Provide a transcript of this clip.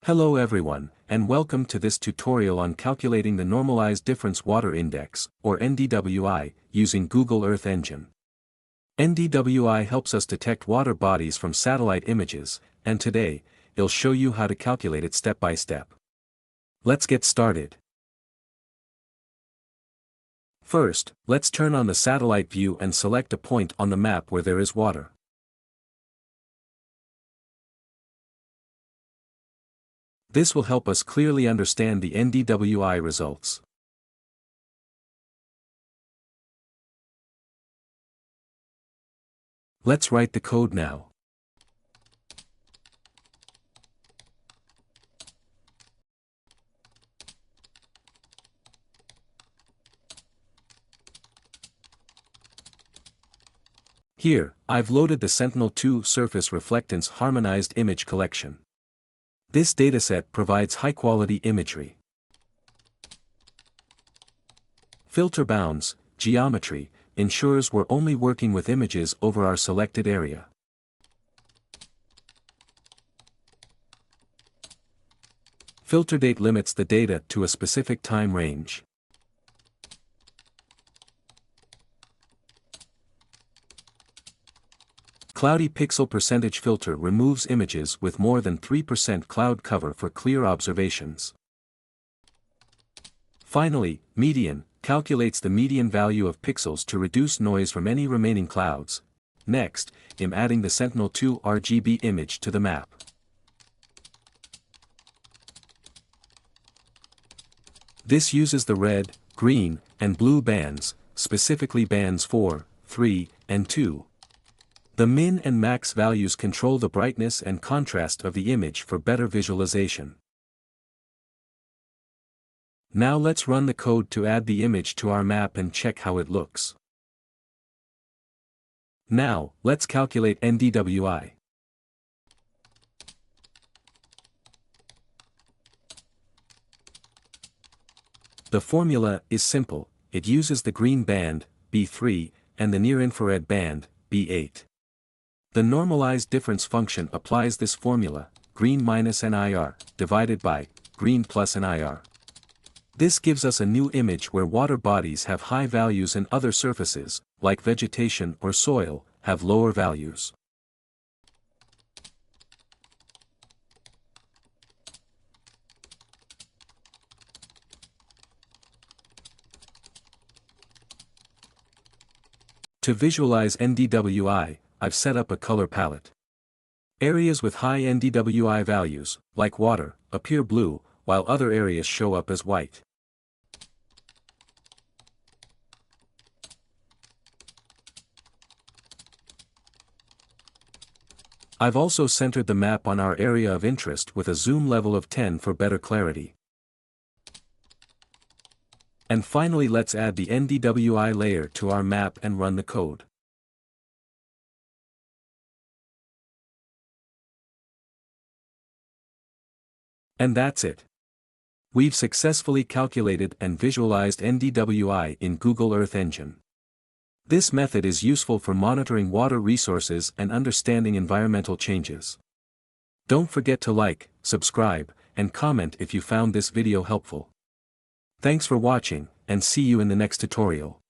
Hello everyone, and welcome to this tutorial on calculating the Normalized Difference Water Index, or NDWI, using Google Earth Engine. NDWI helps us detect water bodies from satellite images, and today, it'll show you how to calculate it step by step. Let's get started. First, let's turn on the satellite view and select a point on the map where there is water. This will help us clearly understand the NDWI results. Let's write the code now. Here, I've loaded the Sentinel-2 Surface Reflectance Harmonized Image Collection. This dataset provides high-quality imagery. Filter bounds, geometry, ensures we're only working with images over our selected area. Filter date limits the data to a specific time range. Cloudy pixel percentage filter removes images with more than 3% cloud cover for clear observations. Finally, median calculates the median value of pixels to reduce noise from any remaining clouds. Next, I'm adding the Sentinel-2 RGB image to the map. This uses the red, green, and blue bands, specifically bands 4, 3, and 2. The min and max values control the brightness and contrast of the image for better visualization. Now let's run the code to add the image to our map and check how it looks. Now, let's calculate NDWI. The formula is simple. It uses the green band, B3, and the near-infrared band, B8. The normalized difference function applies this formula, green minus NIR, divided by green plus NIR. This gives us a new image where water bodies have high values and other surfaces, like vegetation or soil, have lower values. To visualize NDWI, I've set up a color palette. Areas with high NDWI values, like water, appear blue, while other areas show up as white. I've also centered the map on our area of interest with a zoom level of 10 for better clarity. And finally, let's add the NDWI layer to our map and run the code. And that's it. We've successfully calculated and visualized NDWI in Google Earth Engine. This method is useful for monitoring water resources and understanding environmental changes. Don't forget to like, subscribe, and comment if you found this video helpful. Thanks for watching, and see you in the next tutorial.